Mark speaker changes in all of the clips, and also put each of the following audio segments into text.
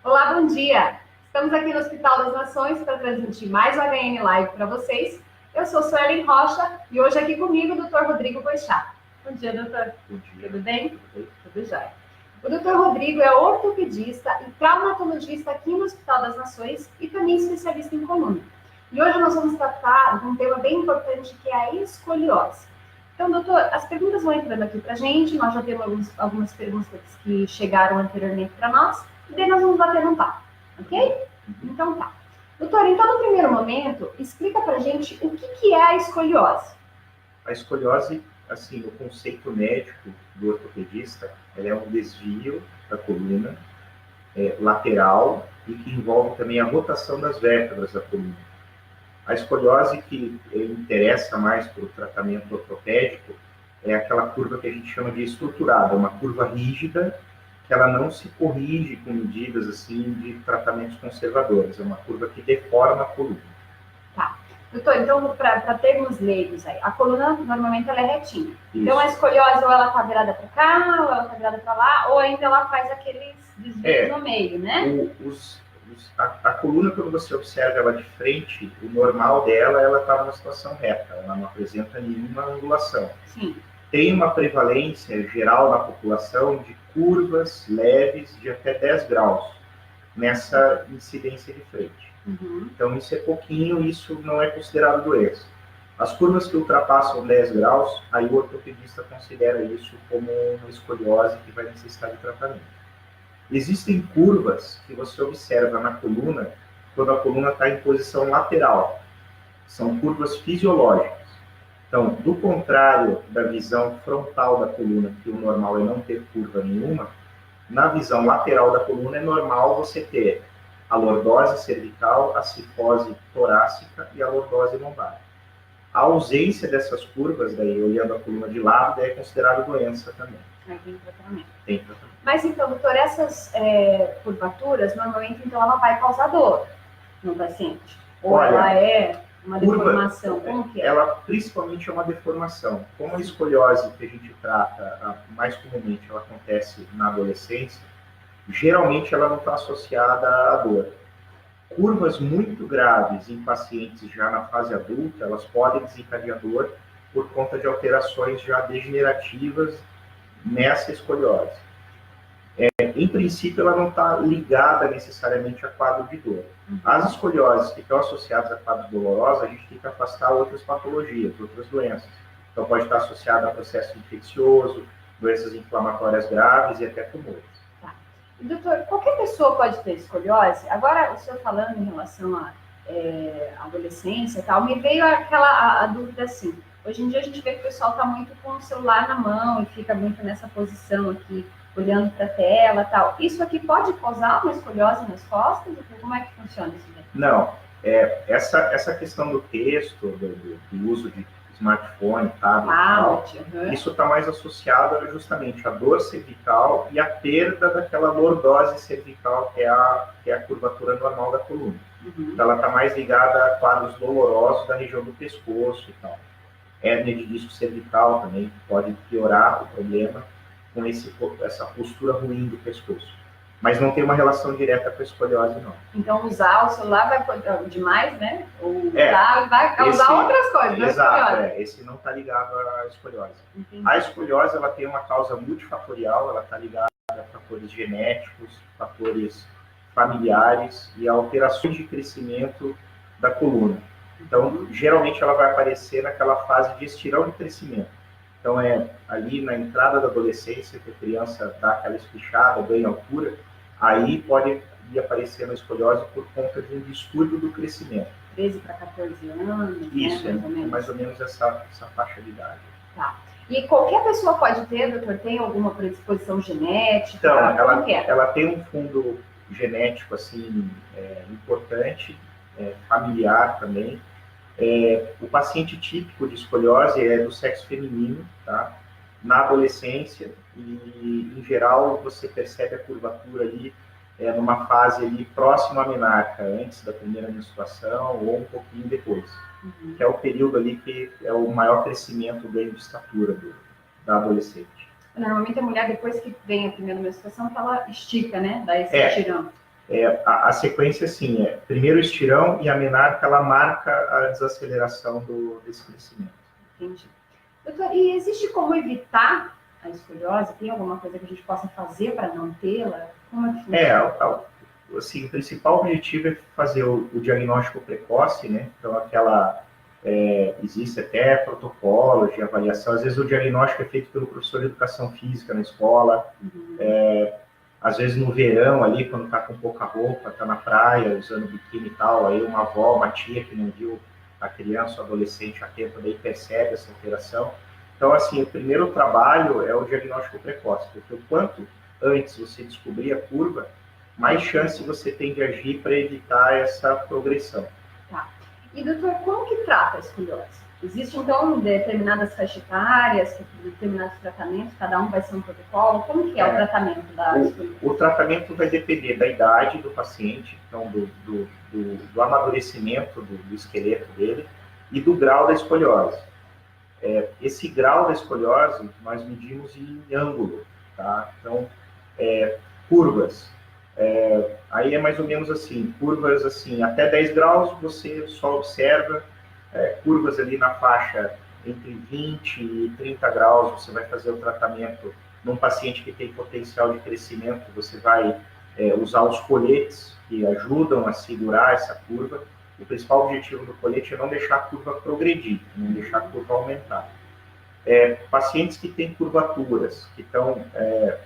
Speaker 1: Olá, bom dia! Estamos aqui no Hospital das Nações para transmitir mais o HN Live para vocês. Eu sou Suelen Rocha e hoje aqui comigo o Dr. Rodrigo Boixá. Bom dia, doutor.
Speaker 2: Bom dia.
Speaker 1: Tudo bem? Tudo jóia. O Dr. Rodrigo é ortopedista e traumatologista aqui no Hospital das Nações e também especialista em coluna. E hoje nós vamos tratar de um tema bem importante que é a escoliose. Então, doutor, as perguntas vão entrando aqui para a gente, nós já temos algumas perguntas que chegaram anteriormente para nós, e daí nós vamos bater um papo, ok? Então tá. Doutor, então no primeiro momento, explica para a gente o que é a escoliose.
Speaker 2: A escoliose, assim, o conceito médico do ortopedista, ela é um desvio da coluna lateral e que envolve também a rotação das vértebras da coluna. A escoliose que interessa mais para o tratamento ortopédico é aquela curva que a gente chama de estruturada, uma curva rígida que ela não se corrige com medidas assim de tratamentos conservadores, é uma curva que deforma a coluna.
Speaker 1: Tá. Doutor, então, para termos leigos aí, a coluna normalmente ela é retinha. Isso. Então a escoliose ou ela está virada para cá, ou ela está virada para lá, ou ainda ela faz aqueles desvios no meio, né?
Speaker 2: A coluna, quando você observa ela de frente, o normal dela, ela está numa situação reta, ela não apresenta nenhuma angulação.
Speaker 1: Sim.
Speaker 2: Tem uma prevalência geral na população de curvas leves de até 10 graus nessa incidência de frente.
Speaker 1: Uhum.
Speaker 2: Então, isso é pouquinho, isso não é considerado doença. As curvas que ultrapassam 10 graus, aí o ortopedista considera isso como uma escoliose que vai necessitar de tratamento. Existem curvas que você observa na coluna quando a coluna está em posição lateral. São curvas fisiológicas. Então, do contrário da visão frontal da coluna, que o normal é não ter curva nenhuma, na visão lateral da coluna é normal você ter a lordose cervical, a cifose torácica e a lordose lombar. A ausência dessas curvas, daí, olhando a coluna de lado, é considerada doença também.
Speaker 1: Aí tem tratamento.
Speaker 2: Tem tratamento.
Speaker 1: Mas então, doutor, essas curvaturas, normalmente, então, ela vai causar dor no paciente? Ou
Speaker 2: olha,
Speaker 1: ela é uma deformação? Como que é?
Speaker 2: Ela principalmente é uma deformação. Como a escoliose que a gente trata, mais comumente, ela acontece na adolescência, geralmente ela não está associada à dor. Curvas muito graves em pacientes já na fase adulta, elas podem desencadear dor por conta de alterações já degenerativas nessa escoliose. Em princípio, ela não está ligada necessariamente a quadro de dor. As escolioses que estão associadas a quadros dolorosos, a gente tem que afastar outras patologias, outras doenças. Então, pode estar associada a processo infeccioso, doenças inflamatórias graves e até tumores.
Speaker 1: Tá. Doutor, qualquer pessoa pode ter escoliose? Agora, o senhor falando em relação à adolescência e tal, me veio a dúvida assim. Hoje em dia a gente vê que o pessoal está muito com o celular na mão e fica muito nessa posição aqui, olhando para a tela e tal. Isso aqui pode causar uma escoliose nas costas? Como é que funciona isso daí?
Speaker 2: Não. Essa questão do texto, do uso de smartphone, tablet, isso está mais associado justamente à dor cervical e à perda daquela lordose cervical, que é a curvatura normal da coluna. Então, ela está mais ligada a quadros dolorosos da região do pescoço e tal. Hérnia de disco cervical também pode piorar o problema com essa postura ruim do pescoço. Mas não tem uma relação direta com a escoliose, não.
Speaker 1: Então, usar o celular vai demais, né? Ou vai causar outras coisas, não é escoliose?
Speaker 2: Esse não está ligado à escoliose.
Speaker 1: Entendi.
Speaker 2: A escoliose, ela tem uma causa multifatorial, ela está ligada a fatores genéticos, fatores familiares e a alterações de crescimento da coluna. Então, geralmente ela vai aparecer naquela fase de estirão de crescimento. Então, ali na entrada da adolescência, que a criança dá aquela espichada, ganha altura, aí pode ir aparecendo a escoliose por conta de um distúrbio do crescimento.
Speaker 1: 13 para 14 anos,
Speaker 2: isso,
Speaker 1: né,
Speaker 2: mais ou menos essa faixa de idade.
Speaker 1: Tá. E qualquer pessoa pode ter, doutor? Tem alguma predisposição genética?
Speaker 2: Então, ela tem um fundo genético, assim, importante, familiar também. O paciente típico de escoliose é do sexo feminino, tá? Na adolescência, e em geral você percebe a curvatura ali numa fase ali próxima à menarca, antes da primeira menstruação ou um pouquinho depois, que é o período ali que é o maior crescimento, o ganho de estatura da adolescente.
Speaker 1: Normalmente a mulher, depois que vem a primeira menstruação, ela estica, né? Dá esse tirão.
Speaker 2: A sequência, assim, primeiro o estirão e a menarca, ela marca a desaceleração desse crescimento.
Speaker 1: Entendi. Doutor, e existe como evitar a escoliose? Tem alguma coisa que a gente possa fazer para não tê-la? Como é que funciona?
Speaker 2: Assim, o principal objetivo é fazer o diagnóstico precoce, né? Então, existe até protocolos de avaliação. Às vezes o diagnóstico é feito pelo professor de educação física na escola. Às vezes no verão ali, quando está com pouca roupa, está na praia, usando biquíni e tal, aí uma avó, uma tia que não viu a criança ou adolescente a tempo, daí percebe essa alteração. Então, assim, o primeiro trabalho é o diagnóstico precoce, porque o quanto antes você descobrir a curva, mais chance você tem de agir para evitar essa progressão.
Speaker 1: Tá. E, doutor, como que trata a escoliose? Existem, então, determinadas faixas etárias, determinados tratamentos, cada um vai ser um protocolo? Como que é o tratamento da escoliose?
Speaker 2: O tratamento vai depender da idade do paciente, então, do amadurecimento do esqueleto dele e do grau da escoliose. Esse grau da escoliose nós medimos em ângulo, tá? Então, curvas. Aí é mais ou menos assim, curvas assim, até 10 graus você só observa, curvas ali na faixa entre 20 e 30 graus, você vai fazer o tratamento num paciente que tem potencial de crescimento, você vai usar os coletes que ajudam a segurar essa curva. O principal objetivo do colete é não deixar a curva progredir, não deixar a curva aumentar. Pacientes que têm curvaturas, que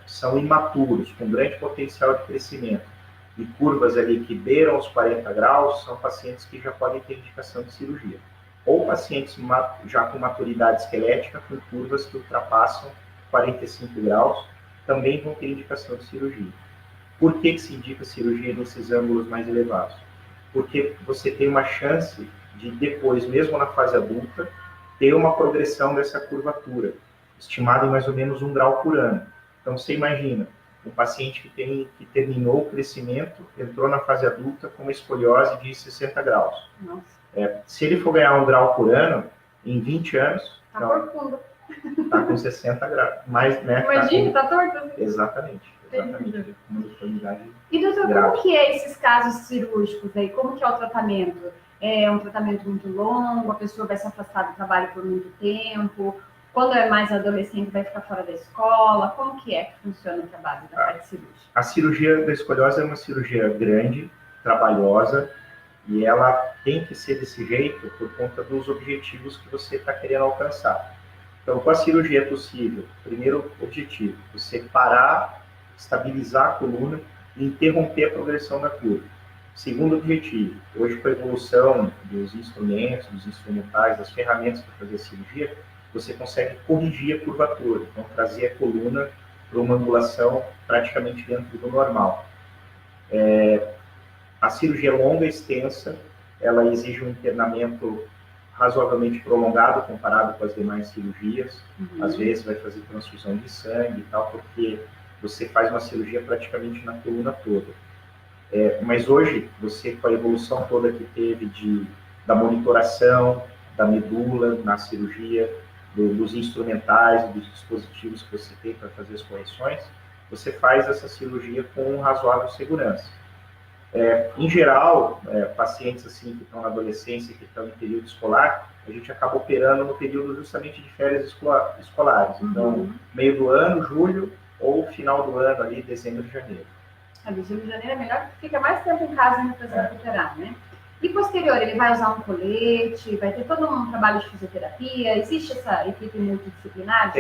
Speaker 2: são imaturos, com grande potencial de crescimento, e curvas ali que beiram os 40 graus, são pacientes que já podem ter indicação de cirurgia. Ou pacientes já com maturidade esquelética, com curvas que ultrapassam 45 graus, também vão ter indicação de cirurgia. Por que se indica cirurgia nesses ângulos mais elevados? Porque você tem uma chance de depois, mesmo na fase adulta, ter uma progressão dessa curvatura, estimada em mais ou menos 1 grau por ano. Então, você imagina, um paciente que terminou o crescimento, entrou na fase adulta com uma escoliose de 60 graus.
Speaker 1: Nossa.
Speaker 2: Se ele for ganhar 1 grau por ano, em 20 anos,
Speaker 1: Está
Speaker 2: com 60 graus. Mais, né,
Speaker 1: imagina, está torto.
Speaker 2: Exatamente. Uma deformidade.
Speaker 1: E, doutor, como que é esses casos cirúrgicos aí? Como que é o tratamento? É um tratamento muito longo, a pessoa vai se afastar do trabalho por muito tempo, quando é mais adolescente vai ficar fora da escola, como que funciona o trabalho da parte cirúrgica?
Speaker 2: A cirurgia da escoliose é uma cirurgia grande, trabalhosa, e ela tem que ser desse jeito por conta dos objetivos que você está querendo alcançar. Então, com a cirurgia é possível, primeiro objetivo, você parar, estabilizar a coluna e interromper a progressão da curva. Segundo objetivo, hoje com a evolução dos instrumentos, dos instrumentais, das ferramentas para fazer a cirurgia, você consegue corrigir a curvatura, então trazer a coluna para uma angulação praticamente dentro do normal. A cirurgia longa e extensa, ela exige um internamento razoavelmente prolongado comparado com as demais cirurgias. Às vezes vai fazer transfusão de sangue e tal, porque você faz uma cirurgia praticamente na coluna toda. Mas hoje, você com a evolução toda que teve da monitoração, da medula na cirurgia, dos instrumentais, dos dispositivos que você tem para fazer as correções, você faz essa cirurgia com razoável segurança. Em geral, pacientes assim, que estão na adolescência, que estão em período escolar, a gente acaba operando no período justamente de férias escolares. Então, meio do ano, julho, ou final do ano, ali, dezembro e janeiro.
Speaker 1: Dezembro e janeiro é melhor porque fica mais tempo em casa ainda para se recuperar, né? E posterior, ele vai usar um colete, vai ter todo um trabalho de fisioterapia? Existe essa equipe multidisciplinar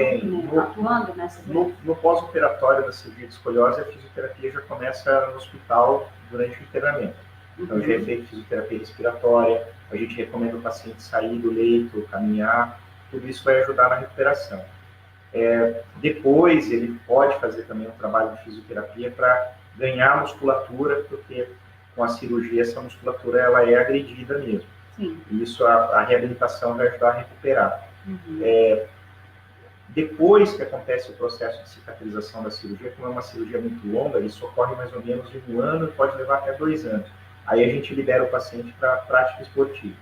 Speaker 1: atuando nessa?
Speaker 2: No pós-operatório da cirurgia de escoliose, a fisioterapia já começa no hospital durante o internamento. Então, já é feita fisioterapia respiratória, a gente recomenda o paciente sair do leito, caminhar, tudo isso vai ajudar na recuperação. Depois, ele pode fazer também um trabalho de fisioterapia para ganhar musculatura, porque com a cirurgia, essa musculatura ela é agredida mesmo.
Speaker 1: Sim.
Speaker 2: E isso, a reabilitação vai ajudar a recuperar. Depois que acontece o processo de cicatrização da cirurgia, como é uma cirurgia muito longa, isso ocorre mais ou menos em 1 ano e pode levar até 2 anos. Aí a gente libera o paciente para a prática esportiva.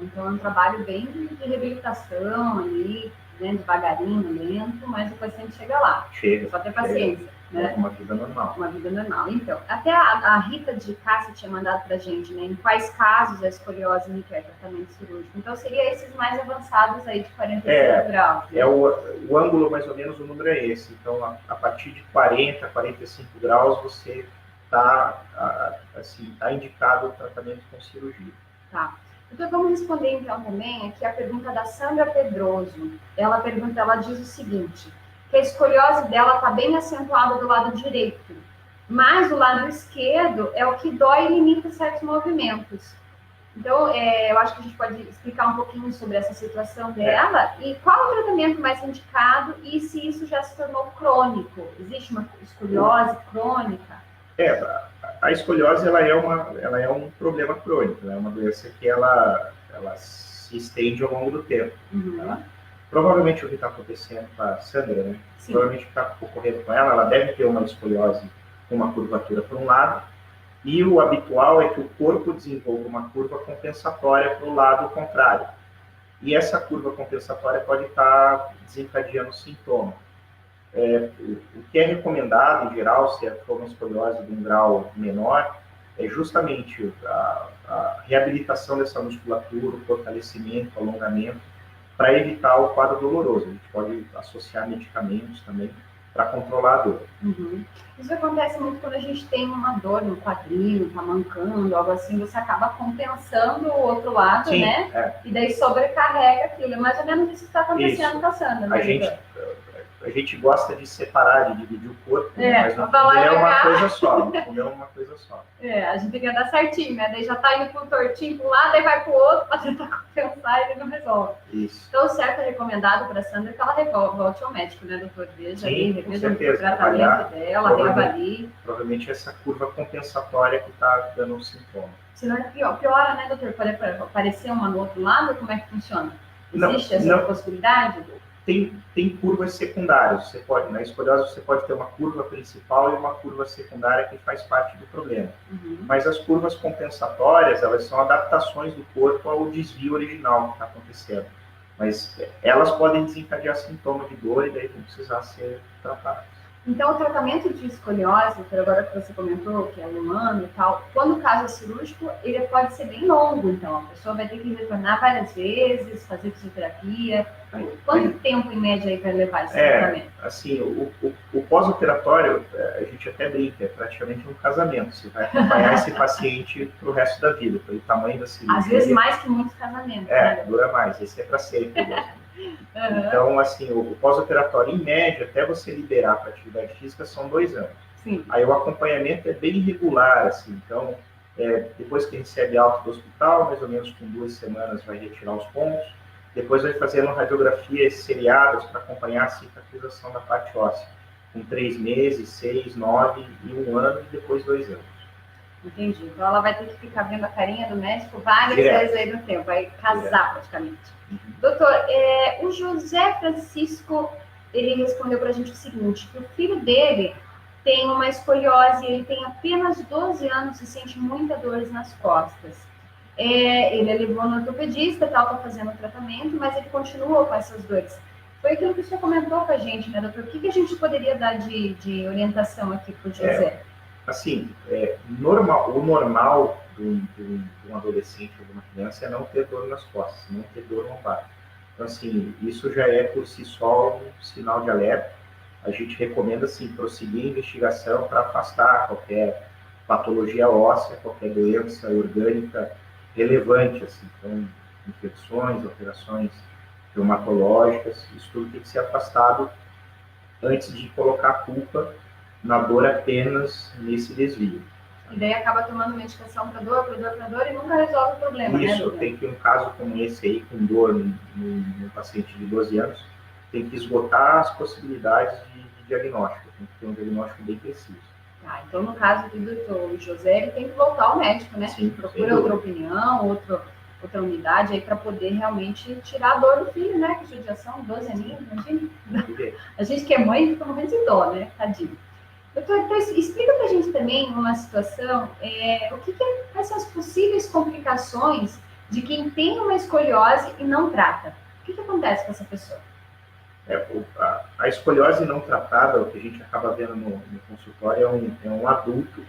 Speaker 1: Então é um trabalho bem de reabilitação ali, né, devagarinho, lento, mas o paciente chega lá.
Speaker 2: Chega.
Speaker 1: Só ter paciência. né?
Speaker 2: Uma vida normal.
Speaker 1: Uma vida normal. Então, até a Rita de Cássia tinha mandado pra gente, né? Em quais casos a escoliose requer tratamento cirúrgico. Então, seria esses mais avançados aí de 45 graus. Né?
Speaker 2: O ângulo, mais ou menos, o número é esse. Então, a partir de 40, 45 graus, você está assim, indicado o tratamento com cirurgia.
Speaker 1: Tá. Então, vamos responder, então, também aqui a pergunta da Sandra Pedroso. Ela diz o seguinte, que a escoliose dela está bem acentuada do lado direito, mas o lado esquerdo é o que dói e limita certos movimentos. Então, eu acho que a gente pode explicar um pouquinho sobre essa situação dela e qual o tratamento mais indicado e se isso já se tornou crônico. Existe uma escoliose crônica?
Speaker 2: A escoliose ela é um problema crônico, é uma doença que ela se estende ao longo do tempo.
Speaker 1: Uhum.
Speaker 2: Tá? Provavelmente o que está acontecendo com a Sandra, né?
Speaker 1: Sim.
Speaker 2: Provavelmente o que está ocorrendo com ela deve ter uma escoliose com uma curvatura por um lado, e o habitual é que o corpo desenvolva uma curva compensatória para o lado contrário. E essa curva compensatória pode estar desencadeando sintoma. O que é recomendado, em geral, se for uma escoliose de um grau menor, é justamente a reabilitação dessa musculatura, o fortalecimento, o alongamento, para evitar o quadro doloroso. A gente pode associar medicamentos também para controlar a dor.
Speaker 1: Uhum. Isso acontece muito quando a gente tem uma dor no quadril, tá mancando, algo assim, você acaba compensando o outro lado,
Speaker 2: Sim,
Speaker 1: né? E daí sobrecarrega aquilo. É mais ou menos isso que está acontecendo com a Sandra, né?
Speaker 2: A gente gosta de separar, de dividir o corpo, mas não é uma coisa só. Não é uma coisa só.
Speaker 1: A gente tem que andar certinho, né? Daí já tá indo pro tortinho para um lado, aí vai pro outro para tentar compensar e ele não resolve.
Speaker 2: Isso.
Speaker 1: Então, o certo é recomendado para a Sandra que ela volte ao médico, né, doutor? Veja aí, reveja o tratamento dela, reavalie.
Speaker 2: Provavelmente essa curva compensatória que está dando um sintoma.
Speaker 1: Senão piora, né, doutor? Pode aparecer uma no outro lado? Como é que funciona? Existe essa possibilidade?
Speaker 2: Tem curvas secundárias. Na escoliose você pode ter uma curva principal e uma curva secundária que faz parte do problema.
Speaker 1: Uhum.
Speaker 2: Mas as curvas compensatórias, elas são adaptações do corpo ao desvio original que está acontecendo. Mas elas podem desencadear sintomas de dor e daí vão precisar ser tratadas.
Speaker 1: Então, o tratamento de escoliose, agora que você comentou, que é um ano e tal, quando o caso é cirúrgico, ele pode ser bem longo, então. A pessoa vai ter que retornar várias vezes, fazer fisioterapia. Quanto tempo, em média, aí vai levar esse tratamento?
Speaker 2: Assim, o pós-operatório, a gente até brinca, é praticamente um casamento. Você vai acompanhar esse paciente pro resto da vida, pelo tamanho da cirurgia.
Speaker 1: Às vezes mais que muitos casamentos. Né?
Speaker 2: Dura mais. Esse é para sempre.
Speaker 1: Uhum.
Speaker 2: Então, assim, o pós-operatório, em média, até você liberar para atividade física, são 2 anos.
Speaker 1: Sim.
Speaker 2: Aí o acompanhamento é bem regular, assim, então, depois que recebe alta do hospital, mais ou menos com 2 semanas vai retirar os pontos, depois vai fazendo radiografias seriadas para acompanhar a cicatrização da parte óssea, com 3 meses, 6, 9 e 1 ano, e depois 2 anos.
Speaker 1: Entendi. Então ela vai ter que ficar vendo a carinha do médico várias vezes aí no tempo, vai casar praticamente.
Speaker 2: Uhum.
Speaker 1: Doutor, o José Francisco, ele respondeu para a gente o seguinte, que o filho dele tem uma escoliose, ele tem apenas 12 anos e sente muita dor nas costas. Ele levou no ortopedista, está fazendo o tratamento, mas ele continua com essas dores. Foi aquilo que o senhor comentou com a gente, né, doutor? O que a gente poderia dar de orientação aqui para o José?
Speaker 2: Assim, o normal de um adolescente ou de uma criança é não ter dor nas costas, não ter dor lombar. Então, assim, isso já é por si só um sinal de alerta. A gente recomenda, assim, prosseguir a investigação para afastar qualquer patologia óssea, qualquer doença orgânica relevante, assim. Então, infecções, alterações reumatológicas, isso tudo tem que ser afastado antes de colocar a culpa na dor apenas nesse desvio.
Speaker 1: E daí acaba tomando medicação para dor e nunca resolve o problema,
Speaker 2: isso,
Speaker 1: né?
Speaker 2: Tem que um caso como esse aí, com dor no paciente de 12 anos, tem que esgotar as possibilidades de diagnóstico, tem que ter um diagnóstico bem preciso.
Speaker 1: Então no caso do doutor José, ele tem que voltar ao médico, né?
Speaker 2: Sim,
Speaker 1: procura outra opinião, outra unidade aí para poder realmente tirar a dor do filho, né? Que judiação, 12 aninhos, imagina. A gente que é mãe fica morrendo de dó, né? Tadinho. Doutor, então, explica para a gente também uma situação, quais são as possíveis complicações de quem tem uma escoliose e não trata? O que acontece com essa pessoa?
Speaker 2: A escoliose não tratada, o que a gente acaba vendo no consultório, é um adulto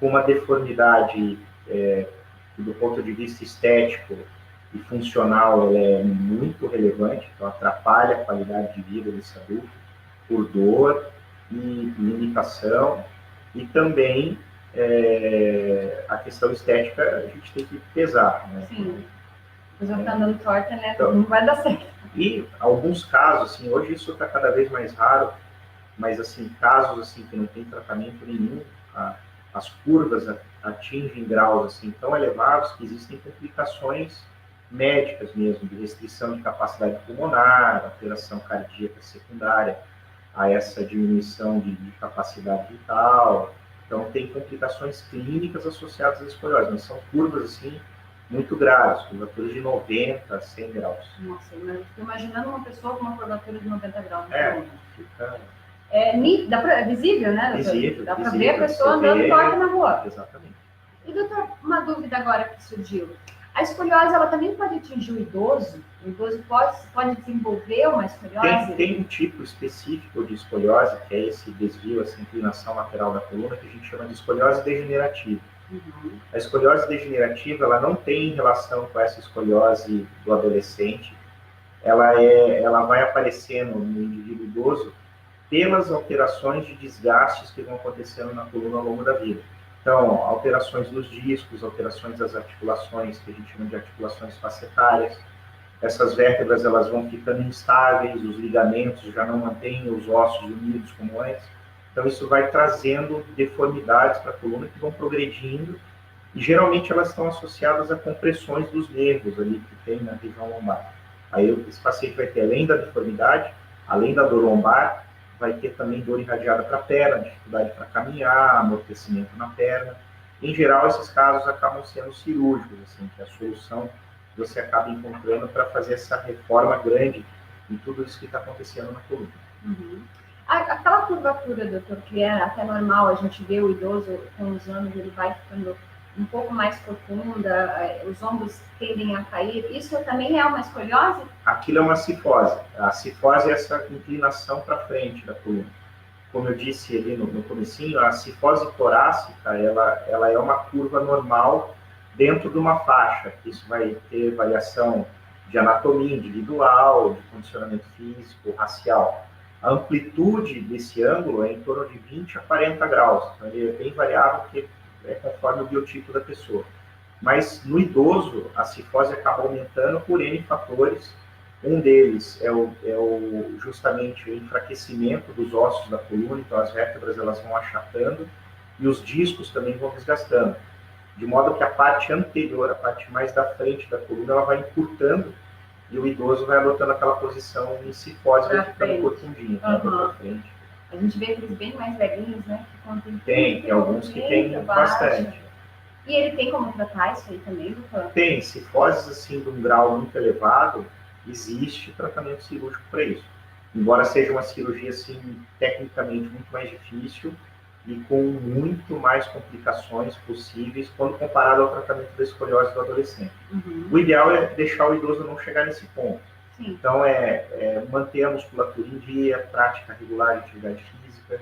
Speaker 2: com uma deformidade que, do ponto de vista estético e funcional, ela é muito relevante, então atrapalha a qualidade de vida desse adulto por dor e limitação, e também a questão estética a gente tem que pesar, né?
Speaker 1: Sim. Você vai ficar andando torta, né? Então, não vai dar certo.
Speaker 2: E alguns casos, assim, hoje isso está cada vez mais raro, mas assim, casos assim que não tem tratamento nenhum, as curvas atingem graus assim tão elevados que existem complicações médicas mesmo, de restrição de capacidade pulmonar, alteração cardíaca secundária a essa diminuição de capacidade vital. Então, tem complicações clínicas associadas à escoliose, mas são curvas assim muito graves, curvaturas de 90 a 100 graus.
Speaker 1: Nossa, eu estou imaginando uma pessoa com uma curvatura de 90 graus.
Speaker 2: Fica...
Speaker 1: É visível, né, doutor?
Speaker 2: Visível,
Speaker 1: dá para ver a pessoa andando torta na rua.
Speaker 2: Exatamente.
Speaker 1: E, doutor, uma dúvida agora que surgiu. A escoliose, ela também pode atingir o idoso? O idoso pode desenvolver uma escoliose?
Speaker 2: Tem um tipo específico de escoliose, que é esse desvio, essa inclinação lateral da coluna, que a gente chama de escoliose degenerativa.
Speaker 1: Uhum.
Speaker 2: A escoliose degenerativa, ela não tem relação com essa escoliose do adolescente. Ela vai aparecendo no indivíduo idoso pelas alterações de desgastes que vão acontecendo na coluna ao longo da vida. Então, alterações nos discos, alterações das articulações, que a gente chama de articulações facetárias. Essas vértebras, elas vão ficando instáveis, os ligamentos já não mantêm os ossos unidos como antes. Então, isso vai trazendo deformidades para a coluna que vão progredindo, e geralmente elas estão associadas a compressões dos nervos ali que tem na região lombar. Aí esse paciente vai ter, além da deformidade, além da dor lombar, vai ter também dor irradiada para a perna, dificuldade para caminhar, amortecimento na perna. Em geral, esses casos acabam sendo cirúrgicos, assim, que é a solução que você acaba encontrando para fazer essa reforma grande em tudo isso que está acontecendo na coluna.
Speaker 1: Uhum. Aquela curvatura, doutor, que é até normal, a gente vê o idoso com os anos, ele vai ficando um pouco mais profunda, os ombros tendem a cair, isso também é uma escoliose?
Speaker 2: Aquilo é uma cifose. A cifose é essa inclinação para frente da coluna. Como eu disse ali no comecinho, a cifose torácica, ela é uma curva normal dentro de uma faixa. Isso vai ter variação de anatomia individual, de condicionamento físico, racial. A amplitude desse ângulo é em torno de 20 a 40 graus. Então, ele é bem variável, porque é conforme o biotipo da pessoa. Mas no idoso, a cifose acaba aumentando por N fatores. Um deles é justamente o enfraquecimento dos ossos da coluna, então as vértebras elas vão achatando e os discos também vão desgastando. De modo que a parte anterior, a parte mais da frente da coluna, ela vai encurtando e o idoso vai adotando aquela posição em cifose, vai ficando corcundinho, para frente.
Speaker 1: A gente vê aqueles bem mais velhinhos, né? Que
Speaker 2: tem alguns que tem bastante.
Speaker 1: E ele tem como tratar isso aí também, doutor?
Speaker 2: Tem, cifoses assim de um grau muito elevado, existe tratamento cirúrgico para isso. Embora seja uma cirurgia assim tecnicamente muito mais difícil e com muito mais complicações possíveis quando comparado ao tratamento da escoliose do adolescente.
Speaker 1: Uhum.
Speaker 2: O ideal é deixar o idoso não chegar nesse ponto.
Speaker 1: Sim.
Speaker 2: Então, manter a musculatura em dia, prática regular de atividade física,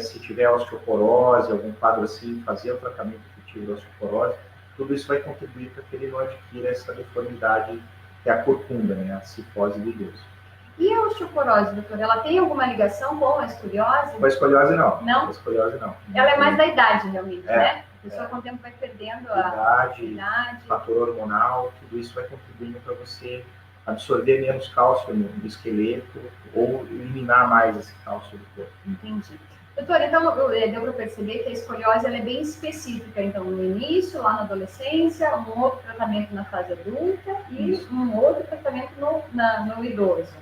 Speaker 2: se tiver osteoporose, algum quadro assim, fazer o tratamento efetivo da osteoporose, tudo isso vai contribuir para que ele não adquira essa deformidade que é a corcunda, né, a cifose do idoso.
Speaker 1: E a osteoporose, doutor, ela tem alguma ligação com a escoliose?
Speaker 2: Com a escoliose, não.
Speaker 1: Não?
Speaker 2: Com a escoliose, não.
Speaker 1: Ela é mais da idade, realmente, né? A pessoa com o tempo vai perdendo a idade.
Speaker 2: Fator hormonal, tudo isso vai contribuindo para você absorver menos cálcio no esqueleto ou eliminar mais esse cálcio do corpo.
Speaker 1: Entendi. Doutor, então deu para perceber que a escoliose ela é bem específica, então, no início, lá na adolescência, um outro tratamento na fase adulta e um outro tratamento no idoso.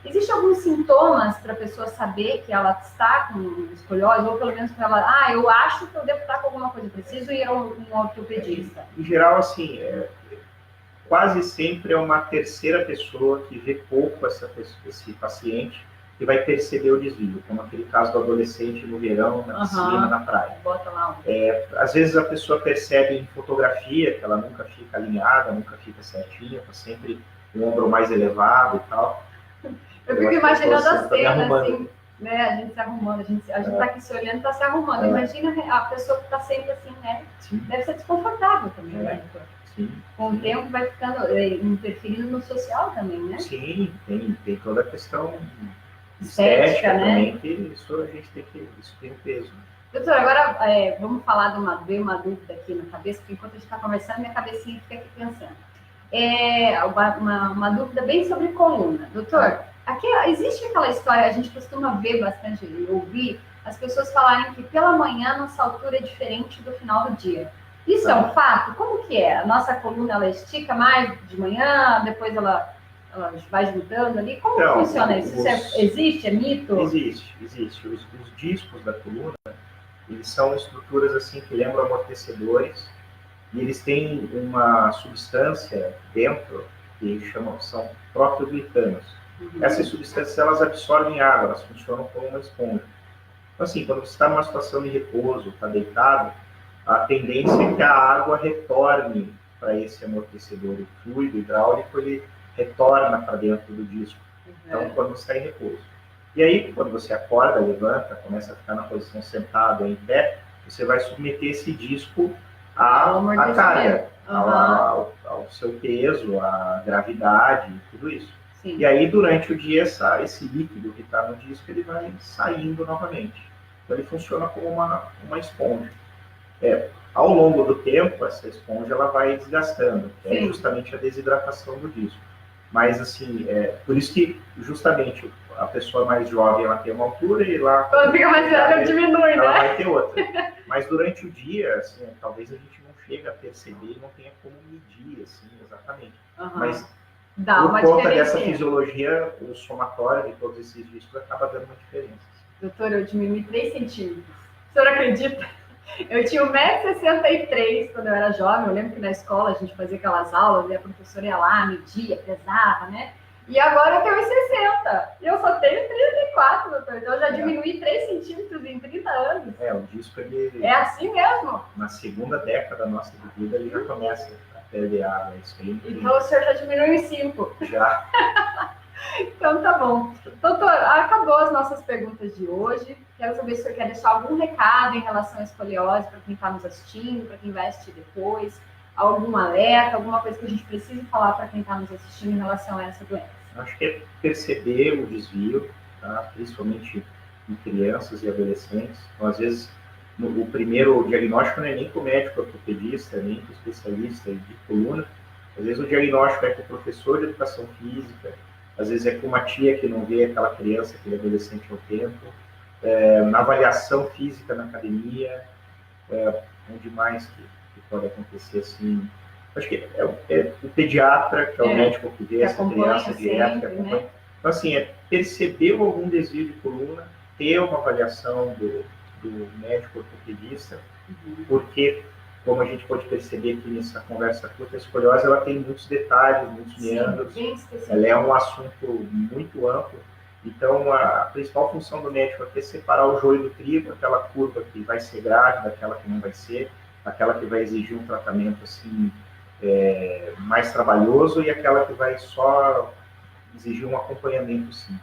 Speaker 1: Existem alguns sintomas para a pessoa saber que ela está com escoliose, ou pelo menos para ela, eu acho que eu devo estar com alguma coisa, preciso ir a um ortopedista?
Speaker 2: Em geral, assim, quase sempre é uma terceira pessoa que vê pouco esse paciente que vai perceber o desvio, como aquele caso do adolescente no verão, na piscina, na praia.
Speaker 1: Bota lá.
Speaker 2: Às vezes a pessoa percebe em fotografia que ela nunca fica alinhada, nunca fica certinha, está sempre o ombro mais elevado e tal.
Speaker 1: Eu fico imaginando a
Speaker 2: Você tá me
Speaker 1: cena,
Speaker 2: arrumando.
Speaker 1: assim, né? A gente se arrumando, a gente tá aqui se olhando, tá se arrumando. Imagina a pessoa que tá sempre assim, né?
Speaker 2: Sim.
Speaker 1: Deve ser desconfortável também, né, doutor?
Speaker 2: Sim.
Speaker 1: Com o tempo vai ficando, interferindo no social também, né?
Speaker 2: Sim, tem toda a questão
Speaker 1: Estética, né?
Speaker 2: também, que isso a gente isso tem um peso.
Speaker 1: Doutor, agora vamos falar veio uma dúvida aqui na cabeça, porque enquanto a gente está conversando, minha cabecinha fica aqui pensando. Uma dúvida bem sobre coluna. Doutor, existe aquela história, a gente costuma ver bastante, ouvir, as pessoas falarem que pela manhã nossa altura é diferente do final do dia. Isso é um fato? Como que é? A nossa coluna, ela estica mais de manhã, depois ela vai ajudando ali? Como que funciona isso? Existe? É mito?
Speaker 2: Existe. Os discos da coluna, eles são estruturas assim que lembram amortecedores, e eles têm uma substância dentro que são proteoglicanos. Essas substâncias, elas absorvem água, elas funcionam como uma esponja. Então, assim, quando você está numa situação de repouso, está deitado, a tendência é que a água retorne para esse amortecedor. O fluido hidráulico, ele retorna para dentro do disco. Então, quando você está em repouso. E aí, quando você acorda, levanta, começa a ficar na posição sentado ou em pé, você vai submeter esse disco à carga, ao seu peso, à gravidade, tudo isso. Sim. E aí, durante o dia, esse líquido que está no disco, ele vai saindo novamente. Então, ele funciona como uma esponja. Ao longo do tempo, essa esponja ela vai desgastando, é justamente a desidratação do disco. Mas, assim, por isso que, justamente, a pessoa mais jovem, ela tem uma altura e lá...
Speaker 1: Quando fica mais velha, diminui,
Speaker 2: ela
Speaker 1: né?
Speaker 2: vai ter outra. Mas, durante o dia, assim, talvez a gente não chegue a perceber, não tenha como medir, assim, exatamente. Mas, por conta dessa fisiologia, o somatório de todos esses discos acaba dando uma diferença.
Speaker 1: Doutora, eu diminui 3 centímetros. O senhor acredita? Eu tinha 1,63 m quando eu era jovem. Eu lembro que na escola a gente fazia aquelas aulas e a professora ia lá, media, pesava, né? E agora eu tenho 1,60 m. E eu só tenho 34, doutor. Então eu já diminuí 3 centímetros em 30 anos.
Speaker 2: O disco, ele...
Speaker 1: É assim mesmo?
Speaker 2: Na segunda década da nossa vida, ele já começa a perder água.
Speaker 1: Então o senhor já diminuiu em 5.
Speaker 2: Já.
Speaker 1: Então tá bom. Doutor, acabou as nossas perguntas de hoje. Quero saber se o senhor quer deixar algum recado em relação à escoliose para quem está nos assistindo, para quem vai assistir depois, algum alerta, alguma coisa que a gente precise falar para quem está nos assistindo em relação a essa doença.
Speaker 2: Acho que é perceber o desvio, tá? Principalmente em crianças e adolescentes. Então, às vezes, o primeiro diagnóstico não é nem com o médico ortopedista, nem com o especialista de coluna. Às vezes o diagnóstico é com o professor de educação física, às vezes é com uma tia que não vê aquela criança, aquele adolescente ao tempo, na avaliação física na academia, onde mais que pode acontecer assim. Acho que é o pediatra, que é o médico que vê essa criança direto, que acompanha. Né? Então, assim, perceber algum desvio de coluna, ter uma avaliação do médico ortopedista, porque, como a gente pode perceber aqui nessa conversa curta, a escoliose ela tem muitos detalhes, muitos meandros, ela é um assunto muito amplo. Então, a principal função do médico é separar o joio do trigo, aquela curva que vai ser grave, daquela que não vai ser, aquela que vai exigir um tratamento assim, mais trabalhoso e aquela que vai só exigir um acompanhamento simples.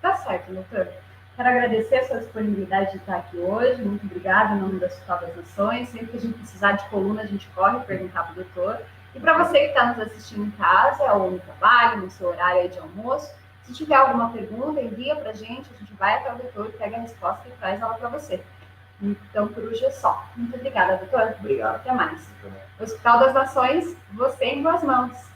Speaker 1: Tá certo, doutor. Quero agradecer a sua disponibilidade de estar aqui hoje. Muito obrigada em nome da Hospital das Nações. Sempre que a gente precisar de coluna, a gente corre perguntar para o doutor. E para você que está nos assistindo em casa ou no trabalho, no seu horário de almoço, se tiver alguma pergunta, envia para a gente vai até o doutor, pega a resposta e traz ela para você. Então, por hoje é só. Muito obrigada, doutor.
Speaker 2: Obrigado.
Speaker 1: Até mais. Hospital das Nações, você em boas mãos.